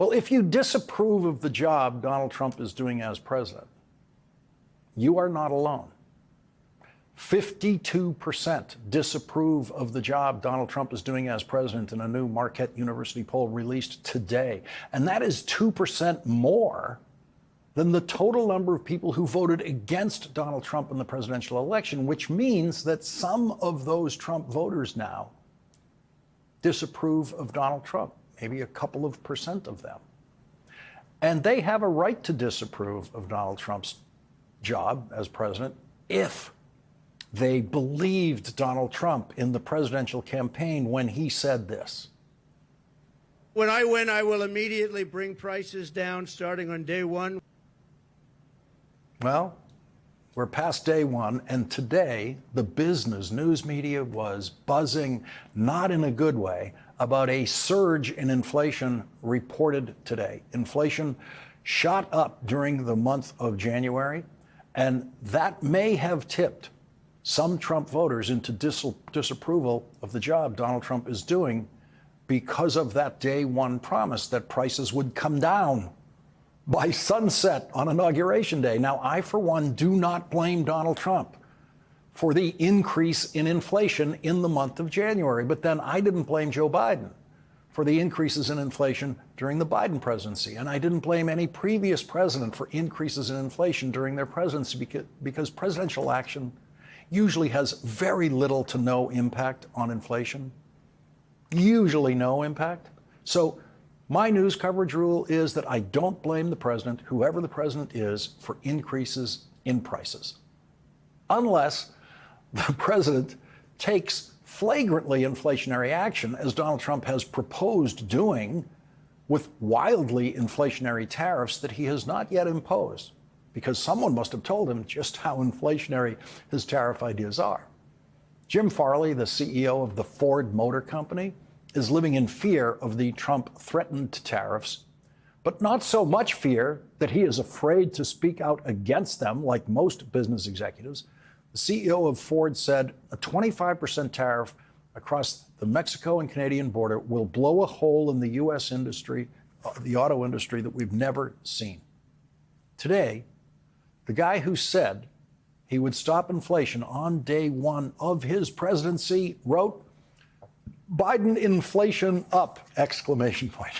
Well, if you disapprove of the job Donald Trump is doing as president, you are not alone. 52% disapprove of the job Donald Trump is doing as president in a new Marquette University poll released today. And that is 2% more than the total number of people who voted against Donald Trump in the presidential election, which means that some of those Trump voters now disapprove of Donald Trump, maybe a couple of percent of them. And they have a right to disapprove of Donald Trump's job as president if they believed Donald Trump in the presidential campaign when he said this. When I win, I will immediately bring prices down starting on day one. Well, we're past day one, and today the business news media was buzzing, not in a good way, about a surge in inflation reported today. Inflation shot up during the month of January, and that may have tipped some Trump voters into disapproval of the job Donald Trump is doing because of that day one promise that prices would come down by sunset on Inauguration Day. Now, I, for one, do not blame Donald Trump for the increase in inflation in the month of January. But then I didn't blame Joe Biden for the increases in inflation during the Biden presidency. And I didn't blame any previous president for increases in inflation during their presidency because presidential action usually has very little to no impact on inflation. Usually no impact. So my news coverage rule is that I don't blame the president, whoever the president is, for increases in prices. Unless the president takes flagrantly inflationary action, as Donald Trump has proposed doing with wildly inflationary tariffs that he has not yet imposed, because someone must have told him just how inflationary his tariff ideas are. Jim Farley, the CEO of the Ford Motor Company, is living in fear of the Trump-threatened tariffs, but not so much fear that he is afraid to speak out against them like most business executives. The CEO of Ford said a 25% tariff across the Mexico and Canadian border will blow a hole in the U.S. industry, the auto industry, that we've never seen. Today, the guy who said he would stop inflation on day one of his presidency wrote, "Biden inflation up!" exclamation point.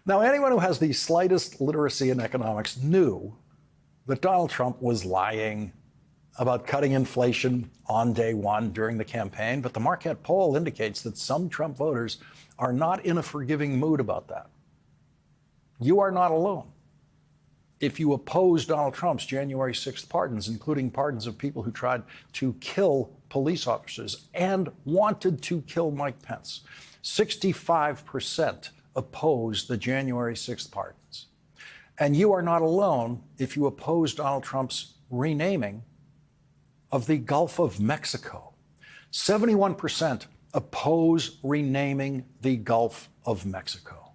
Now, anyone who has the slightest literacy in economics knew that Donald Trump was lying about cutting inflation on day one during the campaign, but the Marquette poll indicates that some Trump voters are not in a forgiving mood about that. You are not alone. If you oppose Donald Trump's January 6th pardons, including pardons of people who tried to kill police officers and wanted to kill Mike Pence, 65% oppose the January 6th pardons. And you are not alone if you oppose Donald Trump's renaming of the Gulf of Mexico. 71% oppose renaming the Gulf of Mexico.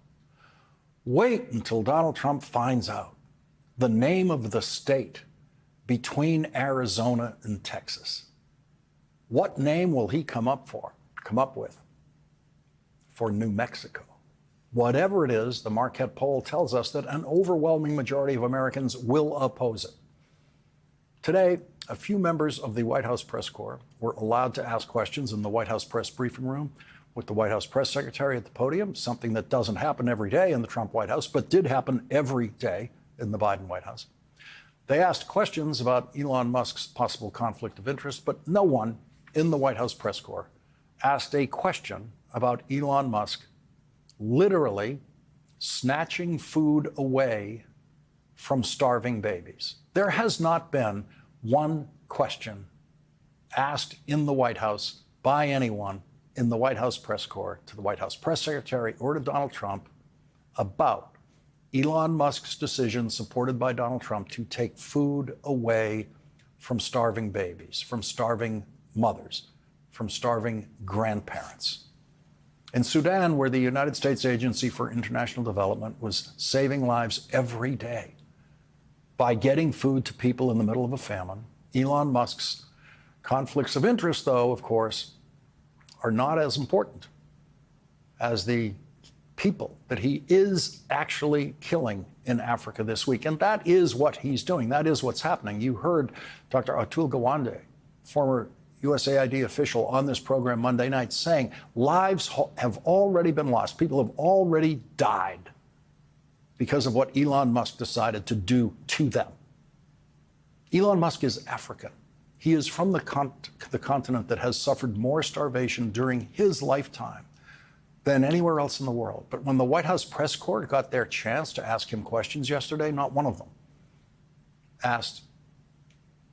Wait until Donald Trump finds out the name of the state between Arizona and Texas. What name will he come up with for New Mexico? Whatever it is, the Marquette poll tells us that an overwhelming majority of Americans will oppose it. Today, a few members of the White House press corps were allowed to ask questions in the White House press briefing room with the White House press secretary at the podium, something that doesn't happen every day in the Trump White House, but did happen every day in the Biden White House. They asked questions about Elon Musk's possible conflict of interest, but no one in the White House press corps asked a question about Elon Musk literally snatching food away from starving babies. There has not been one question asked in the White House by anyone in the White House press corps to the White House press secretary or to Donald Trump about Elon Musk's decision, supported by Donald Trump, to take food away from starving babies, from starving mothers, from starving grandparents. In Sudan, where the United States Agency for International Development was saving lives every day by getting food to people in the middle of a famine, Elon Musk's conflicts of interest, though, of course, are not as important as the people that he is actually killing in Africa this week. And that is what he's doing. That is what's happening. You heard Dr. Atul Gawande, former USAID official, on this program Monday night saying lives have already been lost. People have already died because of what Elon Musk decided to do to them. Elon Musk is African. He is from the continent that has suffered more starvation during his lifetime than anywhere else in the world. But when the White House press corps got their chance to ask him questions yesterday, not one of them asked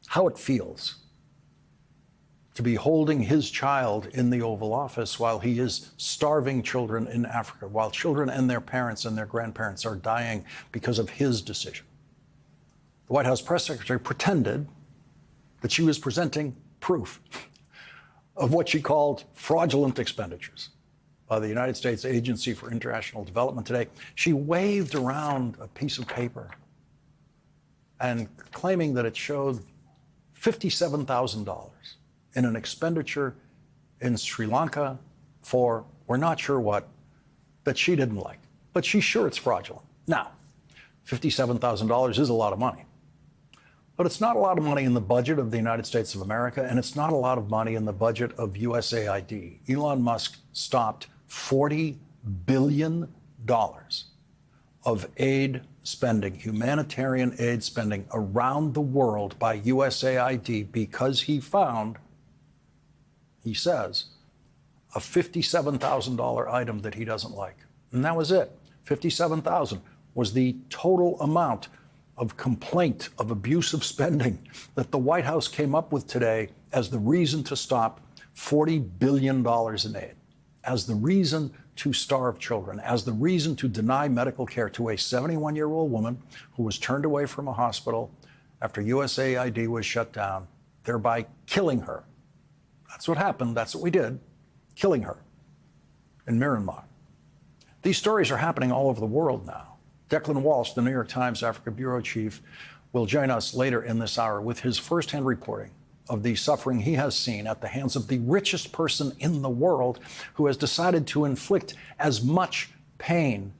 how it feels to be holding his child in the Oval Office while he is starving children in Africa, while children and their parents and their grandparents are dying because of his decision. The White House press secretary pretended that she was presenting proof of what she called fraudulent expenditures by the United States Agency for International Development today. She waved around a piece of paper and claiming that it showed $57,000 in an expenditure in Sri Lanka for we're not sure what, that she didn't like. But she's sure it's fraudulent. Now, $57,000 is a lot of money. But it's not a lot of money in the budget of the United States of America, and it's not a lot of money in the budget of USAID. Elon Musk stopped $40 billion of aid spending, humanitarian aid spending around the world by USAID because he found, he says, a $57,000 item that he doesn't like. And that was it. $57,000 was the total amount of complaint of abusive spending that the White House came up with today as the reason to stop $40 billion in aid, as the reason to starve children, as the reason to deny medical care to a 71-year-old woman who was turned away from a hospital after USAID was shut down, thereby killing her. That's what happened. That's what we did, killing her in Myanmar. These stories are happening all over the world now. Declan Walsh, the New York Times Africa bureau chief, will join us later in this hour with his firsthand reporting of the suffering he has seen at the hands of the richest person in the world who has decided to inflict as much pain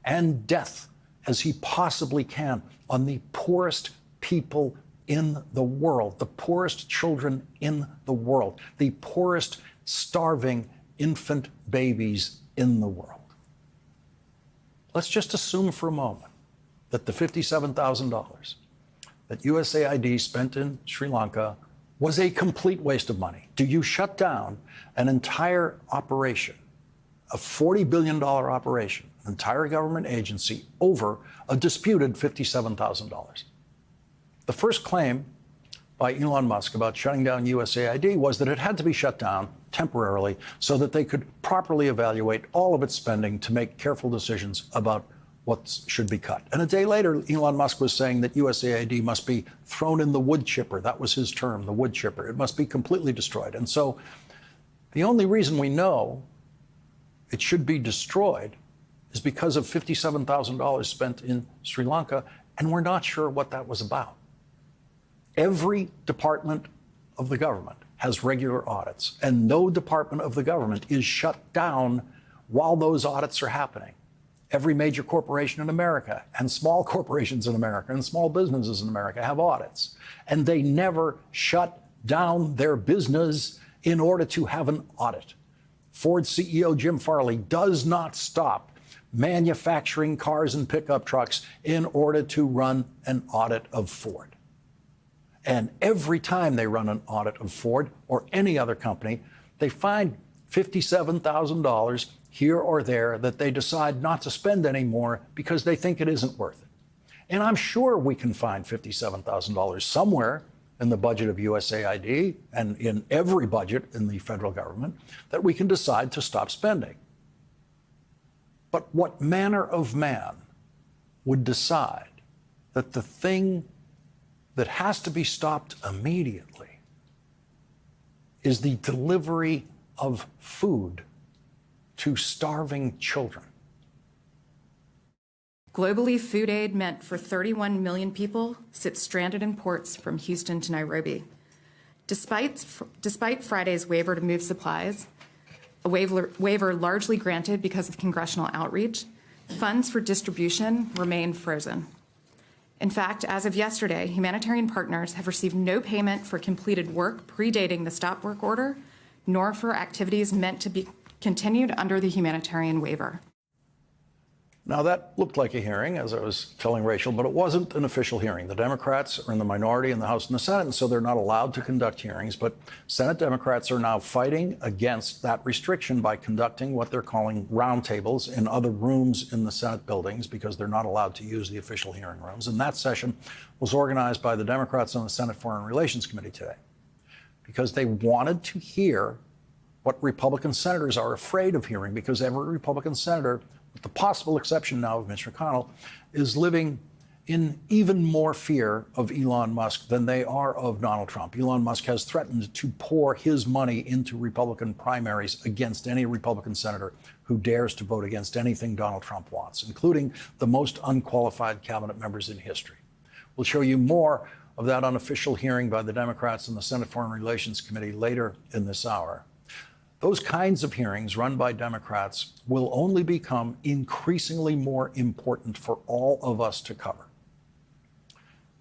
and death as he possibly can on the poorest people in the world, the poorest children in the world, the poorest starving infant babies in the world. Let's just assume for a moment that the $57,000 that USAID spent in Sri Lanka was a complete waste of money. Do you shut down an entire operation, a $40 billion operation, an entire government agency, over a disputed $57,000? The first claim by Elon Musk about shutting down USAID was that it had to be shut down temporarily so that they could properly evaluate all of its spending to make careful decisions about what should be cut. And a day later, Elon Musk was saying that USAID must be thrown in the wood chipper. That was his term, the wood chipper. It must be completely destroyed. And so the only reason we know it should be destroyed is because of $57,000 spent in Sri Lanka, and we're not sure what that was about. Every department of the government has regular audits, and no department of the government is shut down while those audits are happening. Every major corporation in America and small corporations in America and small businesses in America have audits, and they never shut down their business in order to have an audit. Ford CEO Jim Farley does not stop manufacturing cars and pickup trucks in order to run an audit of Ford. And every time they run an audit of Ford or any other company, they find $57,000 here or there that they decide not to spend anymore because they think it isn't worth it. And I'm sure we can find $57,000 somewhere in the budget of USAID and in every budget in the federal government that we can decide to stop spending. But what manner of man would decide that the thing that has to be stopped immediately is the delivery of food to starving children? Globally, food aid meant for 31 million people sits stranded in ports from Houston to Nairobi. Despite Friday's waiver to move supplies, a waiver largely granted because of congressional outreach, funds for distribution remain frozen. In fact, as of yesterday, humanitarian partners have received no payment for completed work predating the stop work order, nor for activities meant to be continued under the humanitarian waiver. Now, that looked like a hearing, as I was telling Rachel, but it wasn't an official hearing. The Democrats are in the minority in the House and the Senate, and so they're not allowed to conduct hearings. But Senate Democrats are now fighting against that restriction by conducting what they're calling roundtables in other rooms in the Senate buildings, because they're not allowed to use the official hearing rooms. And that session was organized by the Democrats on the Senate Foreign Relations Committee today, because they wanted to hear what Republican senators are afraid of hearing, because every Republican senator, with the possible exception now of Mitch McConnell, is living in even more fear of Elon Musk than they are of Donald Trump. Elon Musk has threatened to pour his money into Republican primaries against any Republican senator who dares to vote against anything Donald Trump wants, including the most unqualified cabinet members in history. We'll show you more of that unofficial hearing by the Democrats in the Senate Foreign Relations Committee later in this hour. Those kinds of hearings run by Democrats will only become increasingly more important for all of us to cover.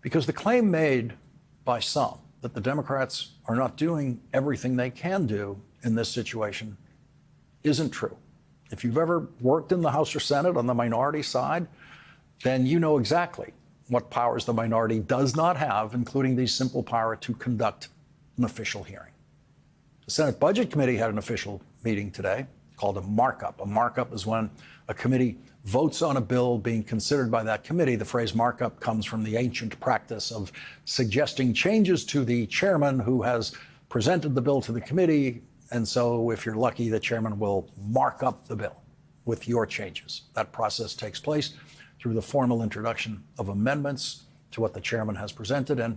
Because the claim made by some that the Democrats are not doing everything they can do in this situation isn't true. If you've ever worked in the House or Senate on the minority side, then you know exactly what powers the minority does not have, including the simple power to conduct an official hearing. The Senate Budget Committee had an official meeting today called a markup. A markup is when a committee votes on a bill being considered by that committee. The phrase markup comes from the ancient practice of suggesting changes to the chairman who has presented the bill to the committee. And so if you're lucky, the chairman will mark up the bill with your changes. That process takes place through the formal introduction of amendments to what the chairman has presented. And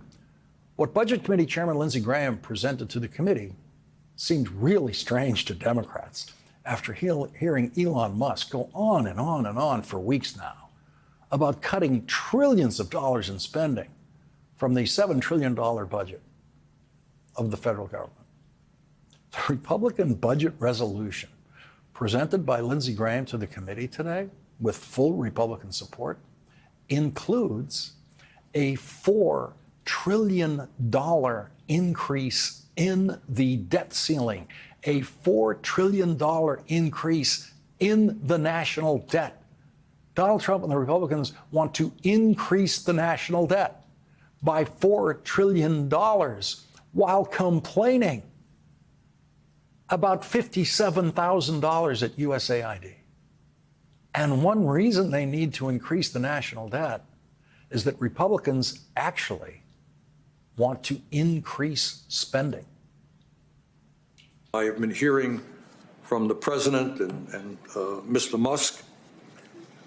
what Budget Committee Chairman Lindsey Graham presented to the committee seemed really strange to Democrats after hearing Elon Musk go on and on and on for weeks now about cutting trillions of dollars in spending from the $7 trillion budget of the federal government. The Republican budget resolution presented by Lindsey Graham to the committee today with full Republican support includes a $4 trillion increase in the debt ceiling, a $4 trillion increase in the national debt. Donald Trump and the Republicans want to increase the national debt by $4 trillion while complaining about $57,000 at USAID. And one reason they need to increase the national debt is that Republicans actually want to increase spending. I have been hearing from the president and Mr. Musk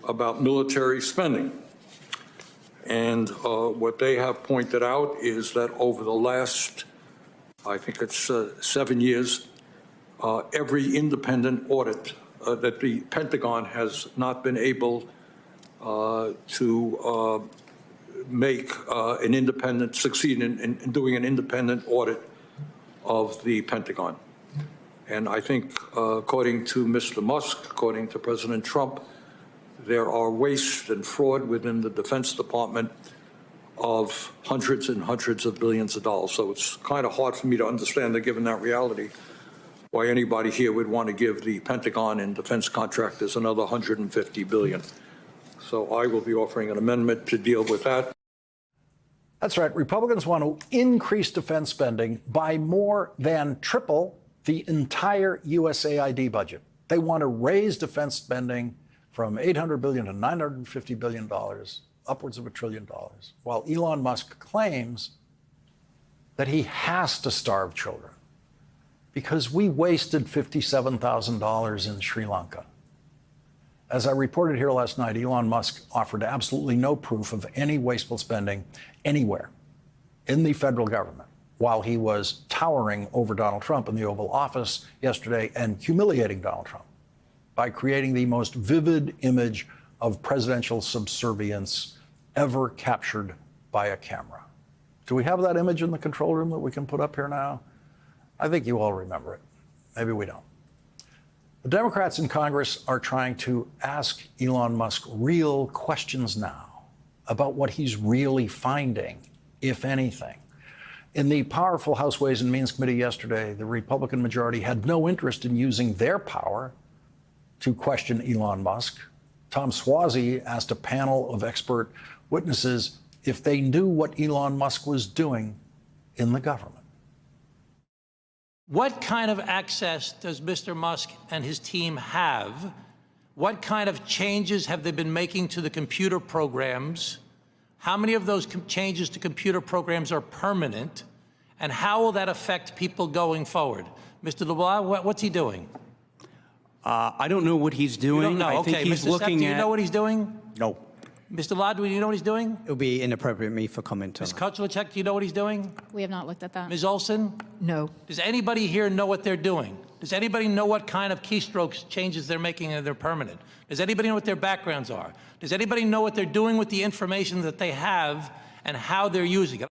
about military spending. And what they have pointed out is that over the last, I think it's 7 years, every independent audit that the Pentagon has not been able to make an independent, succeed in doing an independent audit of the Pentagon. And I think, according to Mr. Musk, according to President Trump, there are waste and fraud within the Defense Department of hundreds and hundreds of billions of dollars. So it's kind of hard for me to understand that, given that reality, why anybody here would want to give the Pentagon and defense contractors another $150 billion. So I will be offering an amendment to deal with that. That's right. Republicans want to increase defense spending by more than triple the entire USAID budget. They want to raise defense spending from $800 billion to $950 billion, upwards of $1 trillion, while Elon Musk claims that he has to starve children because we wasted $57,000 in Sri Lanka. As I reported here last night, Elon Musk offered absolutely no proof of any wasteful spending anywhere in the federal government while he was towering over Donald Trump in the Oval Office yesterday and humiliating Donald Trump by creating the most vivid image of presidential subservience ever captured by a camera. Do we have that image in the control room that we can put up here now? I think you all remember it. Maybe we don't. The Democrats in Congress are trying to ask Elon Musk real questions now about what he's really finding, if anything. In the powerful House Ways and Means Committee yesterday, the Republican majority had no interest in using their power to question Elon Musk. Tom Suozzi asked a panel of expert witnesses if they knew what Elon Musk was doing in the government. What kind of access does Mr. Musk and his team have? What kind of changes have they been making to the computer programs? How many of those changes to computer programs are permanent? And how will that affect people going forward? Mr. LeBlanc, what's he doing? I don't know what he's doing. You don't know. I think okay, he's Mr. looking Sepp, do you at. know what he's doing? No. Mr. Ladd, do you know what he's doing? It would be inappropriate of me for comment on Ms. that. Kochlichek, do you know what he's doing? We have not looked at that. Ms. Olson? No. Does anybody here know what they're doing? Does anybody know what kind of keystrokes changes they're making and they're permanent? Does anybody know what their backgrounds are? Does anybody know what they're doing with the information that they have and how they're using it?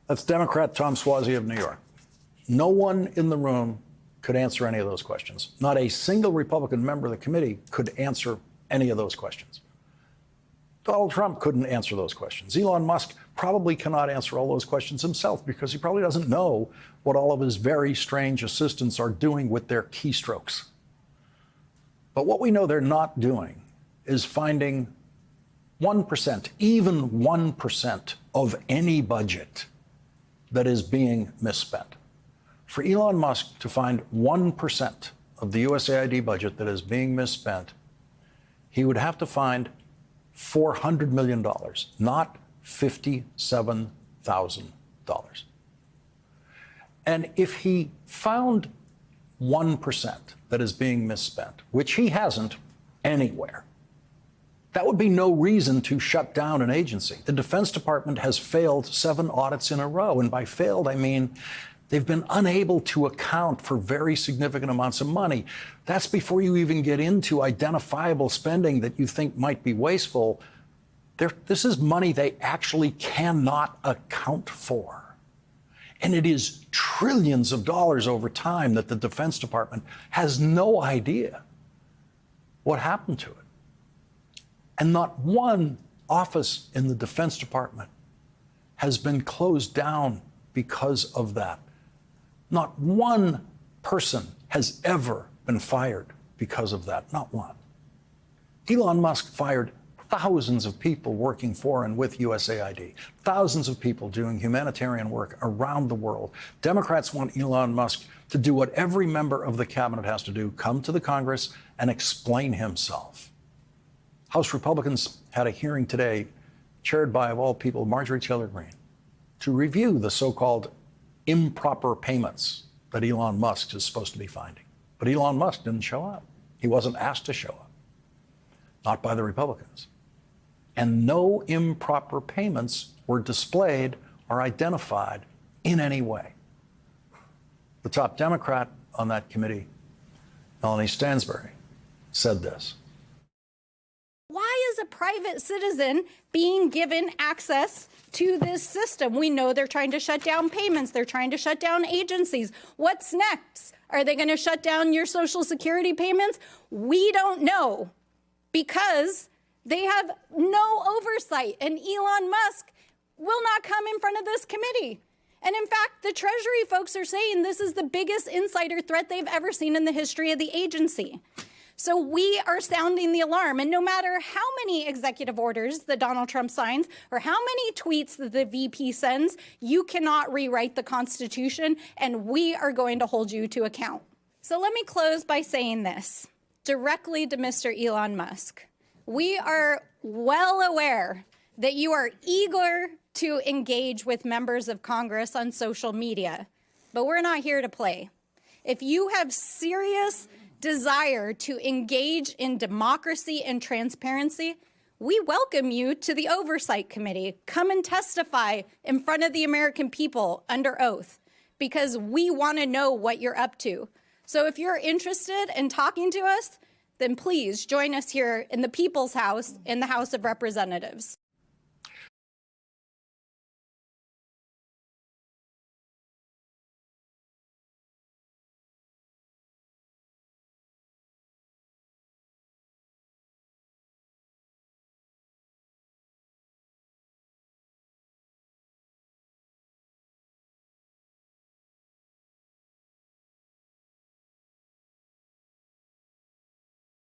That's Democrat Tom Suozzi of New York. No one in the room could answer any of those questions. Not a single Republican member of the committee could answer any of those questions. Donald Trump couldn't answer those questions. Elon Musk probably cannot answer all those questions himself because he probably doesn't know what all of his very strange assistants are doing with their keystrokes. But what we know they're not doing is finding 1%, even 1% of any budget that is being misspent. For Elon Musk to find 1% of the USAID budget that is being misspent, he would have to find $400 million, not $57,000. And if he found 1% that is being misspent, which he hasn't anywhere, that would be no reason to shut down an agency. The Defense Department has failed 7 audits in a row. And by failed, I mean they've been unable to account for very significant amounts of money. That's before you even get into identifiable spending that you think might be wasteful. This is money they actually cannot account for. And it is trillions of dollars over time that the Defense Department has no idea what happened to it. And not one office in the Defense Department has been closed down because of that. Not one person has ever been fired because of that. Not one. Elon Musk fired thousands of people working for and with USAID, thousands of people doing humanitarian work around the world. Democrats want Elon Musk to do what every member of the cabinet has to do, come to the Congress and explain himself. House Republicans had a hearing today, chaired by, of all people, Marjorie Taylor Greene, to review the so-called improper payments that Elon Musk is supposed to be finding. But Elon Musk didn't show up. He wasn't asked to show up, not by the Republicans. And no improper payments were displayed or identified in any way. The top Democrat on that committee, Melanie Stansbury, said this. Why is a private citizen being given access to this system? We know they're trying to shut down payments. They're trying to shut down agencies. What's next? Are they going to shut down your Social Security payments? We don't know because they have no oversight, and Elon Musk will not come in front of this committee. And in fact, the Treasury folks are saying this is the biggest insider threat they've ever seen in the history of the agency. So we are sounding the alarm. And no matter how many executive orders that Donald Trump signs or how many tweets that the VP sends, you cannot rewrite the Constitution, and we are going to hold you to account. So let me close by saying this directly to Mr. Elon Musk. We are well aware that you are eager to engage with members of Congress on social media, but we're not here to play. If you have serious desire to engage in democracy and transparency, we welcome you to the Oversight Committee. Come and testify in front of the American people under oath, because we want to know what you're up to. So if you're interested in talking to us, then please join us here in the People's House in the House of Representatives.